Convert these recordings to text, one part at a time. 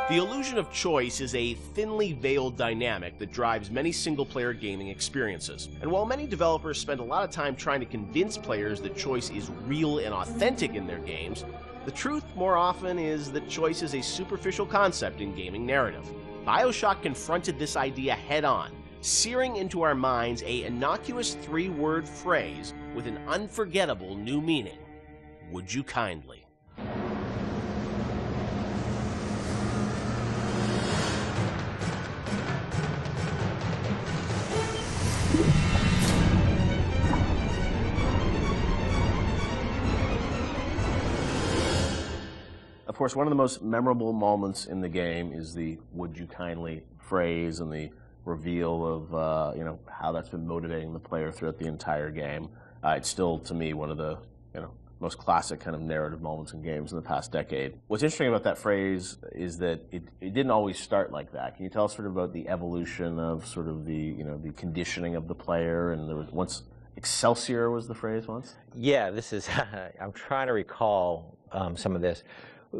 The illusion of choice is a thinly veiled dynamic that drives many single-player gaming experiences. And while many developers spend a lot of time trying to convince players that choice is real and authentic in their games, the truth more often is that choice is a superficial concept in gaming narrative. BioShock confronted this idea head-on, searing into our minds a innocuous three-word phrase with an unforgettable new meaning. Would you kindly? Of course, one of the most memorable moments in the game is the "would you kindly" phrase and the reveal of how that's been motivating the player throughout the entire game. It's still, to me, one of the most classic kind of narrative moments in games in the past decade. What's interesting about that phrase is that it didn't always start like that. Can you tell us sort of about the evolution of sort of the the conditioning of the player? And there was once Excelsior was the phrase once. Yeah, this is. I'm trying to recall some of this.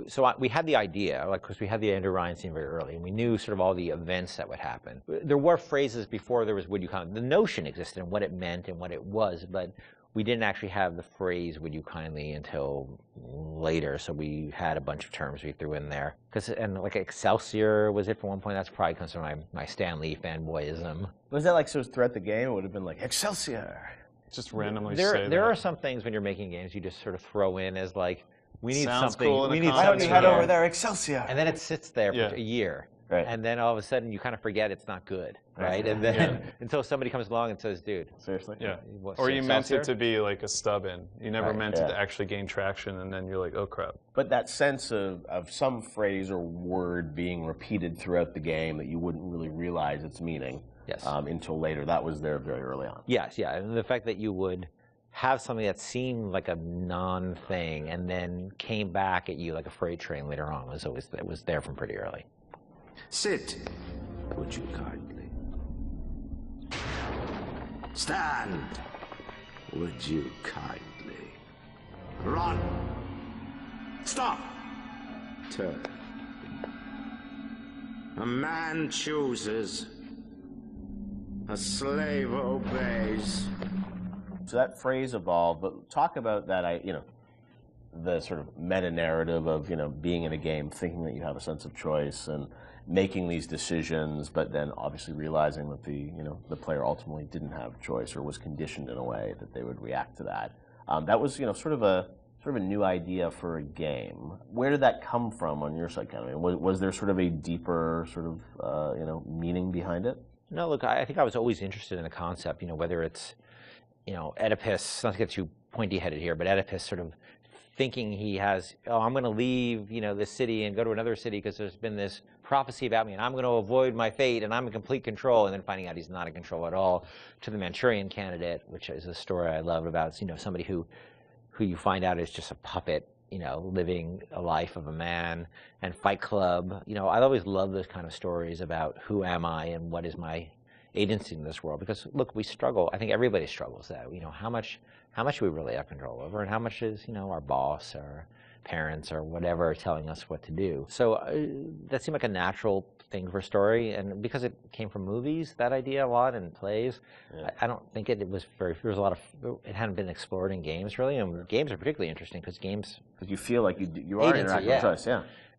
So we had the idea, because we had the Andrew Ryan scene very early, and we knew sort of all the events that would happen. There were phrases before there was "would you kindly." The notion existed and what it meant and what it was, but we didn't actually have the phrase "would you kindly" until later. So we had a bunch of terms we threw in there. And like Excelsior was it for one point. That's probably comes from my Stan Lee fanboyism. Was that like so throughout the game? It would have been like Excelsior. Just randomly There are some things when you're making games you just sort of throw in as like, we need Sounds something. cool We need Why don't you something head here. over there, Excelsior? And then it sits there for a year. Right. And then all of a sudden you kind of forget it's not good, right? And then until somebody comes along and says, dude. Seriously? Yeah. What's Or you meant Excelsior? it to be like a stub-in. You never meant it Yeah. to actually gain traction, and then you're like, oh crap. But that sense of some phrase or word being repeated throughout the game that you wouldn't really realize its meaning until later, that was there very early on. Yes, yeah. And the fact that you would have something that seemed like a non-thing and then came back at you like a freight train later on it was there from pretty early. Sit, would you kindly? Stand, would you kindly? Run! Stop! Turn. A man chooses. A slave obeys. So that phrase evolved, but talk about that, the sort of meta-narrative of, being in a game, thinking that you have a sense of choice and making these decisions, but then obviously realizing that the player ultimately didn't have choice or was conditioned in a way that they would react to that. That was, sort of a new idea for a game. Where did that come from on your side, Ken? I mean, was there sort of a deeper sort of, meaning behind it? No, look, I think I was always interested in the concept, whether it's, Oedipus, not to get too pointy-headed here, but Oedipus sort of thinking he has, I'm going to leave, this city and go to another city because there's been this prophecy about me and I'm going to avoid my fate and I'm in complete control, and then finding out he's not in control at all, to the Manchurian Candidate, which is a story I love about, somebody who you find out is just a puppet, living a life of a man, and Fight Club. I always love those kind of stories about who am I and what is my agency in this world, because look, we struggle. I think everybody struggles that. How much we really have control over, and how much is our boss or parents or whatever telling us what to do. So that seemed like a natural thing for a story, and because it came from movies, that idea a lot, and plays. I don't think it was very. There was a lot of. It hadn't been explored in games really, and games are particularly interesting because you feel like you are interacting with choice,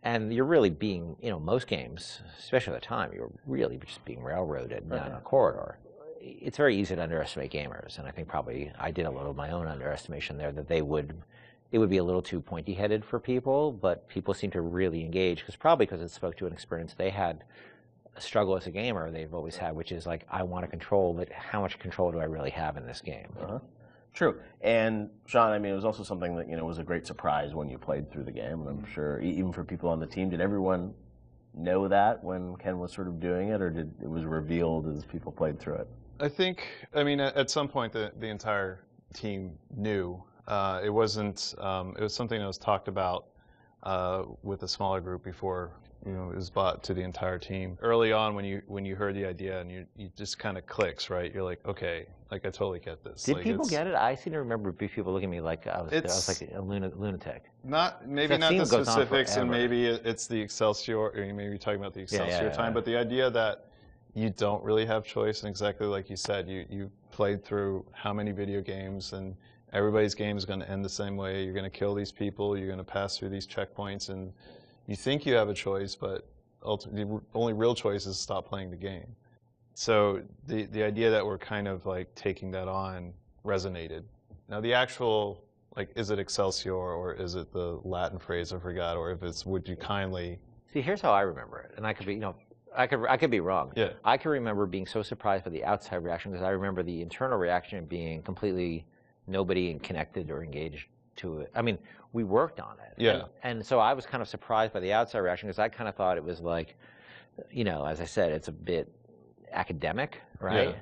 And you're really being, most games, especially at the time, you're really just being railroaded down a corridor. It's very easy to underestimate gamers, and I think probably I did a little of my own underestimation there, that it would be a little too pointy-headed for people, but people seem to really engage, because it spoke to an experience they had, a struggle as a gamer they've always had, which is like, I want to control, but how much control do I really have in this game? True. And Shawn, I mean, it was also something that, was a great surprise when you played through the game. And I'm sure even for people on the team, did everyone know that when Ken was sort of doing it, or it was revealed as people played through it? I think, at some point the entire team knew. It wasn't, it was something that was talked about with a smaller group before it was bought to the entire team. Early on, when you heard the idea and you just kind of clicks, right? You're like, okay, like I totally get this. Did like, people get it? I seem to remember people looking at me like I was like a lunatic. Maybe not the specifics, and forever. maybe it's the Excelsior, or you may be talking about the Excelsior time, but the idea that you don't really have choice, and exactly like you said, you played through how many video games, and everybody's game is going to end the same way. You're going to kill these people, you're going to pass through these checkpoints, and you think you have a choice, but ultimately the only real choice is to stop playing the game. So the idea that we're kind of like taking that on resonated. Now the actual, like, is it Excelsior or is it the Latin phrase I forgot, or if it's would you kindly? See, here's how I remember it, and I could be, I could be wrong. Yeah. I can remember being so surprised by the outside reaction because I remember the internal reaction being completely nobody connected or engaged to it. I mean, we worked on it. Yeah. And so I was kind of surprised by the outside reaction because I kind of thought it was like, as I said, it's a bit academic, right? Yeah.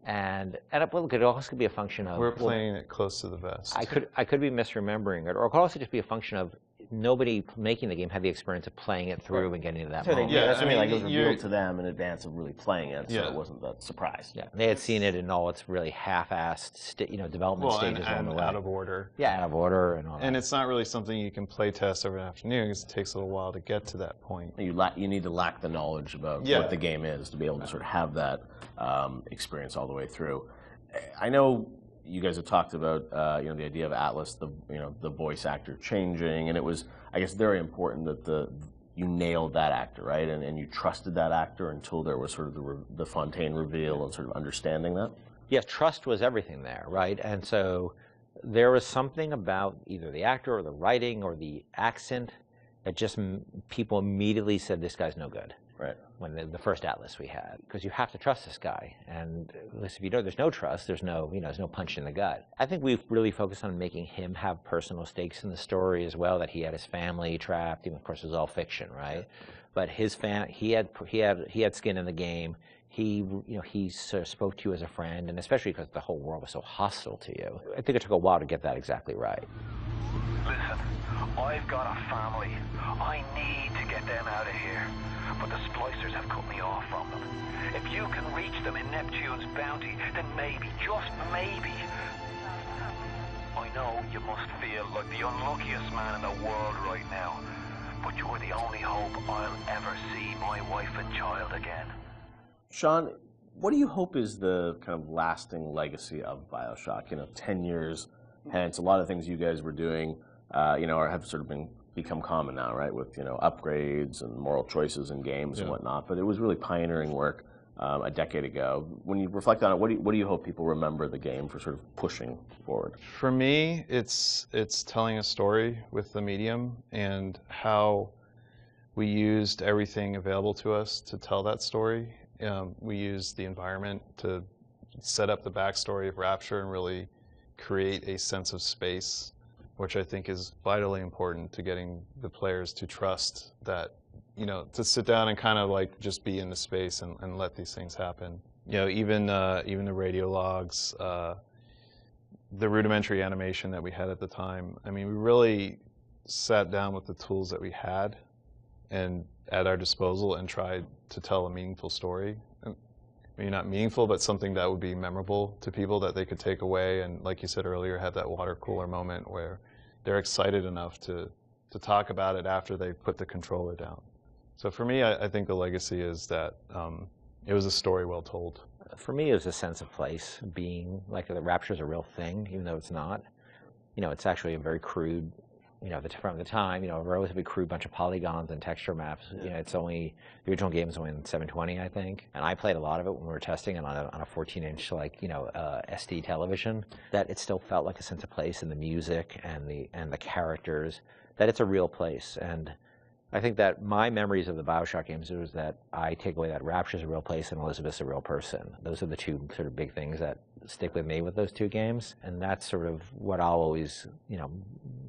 And look, it also could be a function of We're playing it close to the vest. I could be misremembering it, or it could also just be a function of nobody making the game had the experience of playing it through and getting to that moment. Yeah, that's what I mean. Like, it was revealed to them in advance of really playing it, so it wasn't that surprise. Yeah, they had seen it in all its really half-assed, development stages and on the way. out of order. Yeah, out of order and all that. And it's not really something you can play test over an afternoon because it takes a little while to get to that point. You need to lack the knowledge about what the game is to be able to sort of have that experience all the way through. I know you guys have talked about the idea of Atlas, the voice actor changing, and it was, I guess, very important that you nailed that actor, right? And you trusted that actor until there was sort of the Fontaine reveal and sort of understanding that. Yes, trust was everything there, right? And so there was something about either the actor or the writing or the accent that just people immediately said, this guy's no good. Right. When the first Atlas we had, because you have to trust this guy, and if you don't, there's no trust, there's no punch in the gut. I think we've really focused on making him have personal stakes in the story as well. That he had his family trapped. Even, of course, it was all fiction, right? But he had skin in the game. He sort of spoke to you as a friend, and especially because the whole world was so hostile to you. I think it took a while to get that exactly right. Listen, I've got a family. I need to get them out of here. But the splicers have cut me off from them. If you can reach them in Neptune's bounty, then maybe, just maybe. I know you must feel like the unluckiest man in the world right now, but you're the only hope I'll ever see my wife and child again. Shawn, what do you hope is the kind of lasting legacy of BioShock? 10 years hence, a lot of things you guys were doing, have sort of become common now, right? With upgrades and moral choices in games and whatnot. But it was really pioneering work a decade ago. When you reflect on it, what do you hope people remember the game for sort of pushing forward? For me, it's telling a story with the medium and how we used everything available to us to tell that story. We used the environment to set up the backstory of Rapture and really create a sense of space, which I think is vitally important to getting the players to trust that, to sit down and kind of like just be in the space and let these things happen. Even the radio logs, the rudimentary animation that we had at the time. I mean, we really sat down with the tools that we had and at our disposal and tried to tell a meaningful story. Maybe not meaningful, but something that would be memorable to people that they could take away and, like you said earlier, have that water cooler moment where they're excited enough to talk about it after they put the controller down. So for me, I think the legacy is that it was a story well told. For me, it was a sense of place, being like the Rapture is a real thing, even though it's not. It's actually a very crude, from the time, a relatively crude bunch of polygons and texture maps. It's only, the original game is only in 720, I think. And I played a lot of it when we were testing it on a 14-inch, SD television. That it still felt like a sense of place in the music and the characters, that it's a real place. And I think that my memories of the BioShock games was that I take away that Rapture's a real place and Elizabeth's a real person. Those are the two sort of big things that stick with me with those two games. And that's sort of what I'll always,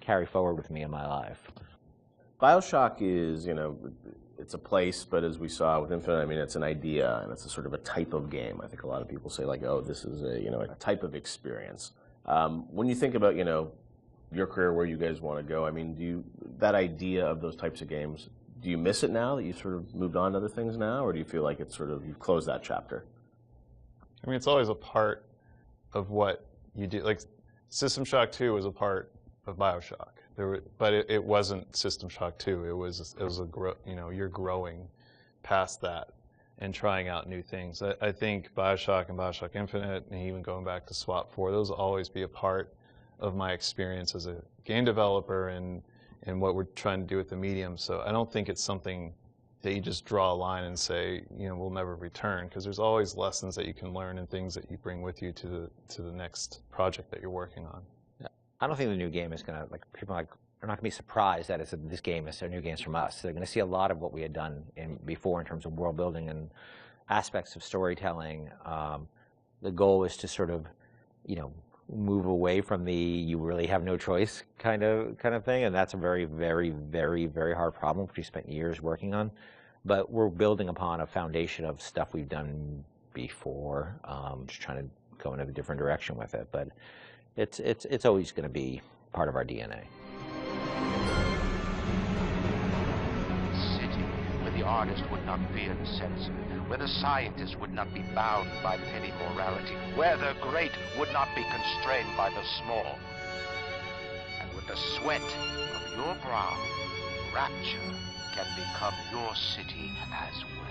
carry forward with me in my life. BioShock is, it's a place, but as we saw with Infinite, I mean, it's an idea and it's a sort of a type of game. I think a lot of people say like, oh, this is a type of experience. When you think about, your career, where you guys want to go, I mean, that idea of those types of games, do you miss it now that you've sort of moved on to other things now, or do you feel like it's sort of you've closed that chapter? I mean, it's always a part of what you do. Like System Shock 2 was a part of BioShock, but it wasn't System Shock 2. It was you're growing past that and trying out new things. I think BioShock and BioShock Infinite, and even going back to SWAT 4, those will always be a part of my experience as a game developer and what we're trying to do with the medium. So I don't think it's something that you just draw a line and say, we'll never return, because there's always lessons that you can learn and things that you bring with you to the next project that you're working on. I don't think the new game is going to, people are not going to be surprised that this game is new games from us. They're going to see a lot of what we had done before in terms of world building and aspects of storytelling. The goal is to sort of, move away from the you really have no choice kind of thing, and that's a very, very, very, very hard problem which we spent years working on. But we're building upon a foundation of stuff we've done before, just trying to go in a different direction with it. But it's always going to be part of our DNA. City where the artist would not fear the censor, where the scientist would not be bound by petty morality, where the great would not be constrained by the small. And with the sweat of your brow, Rapture can become your city as well.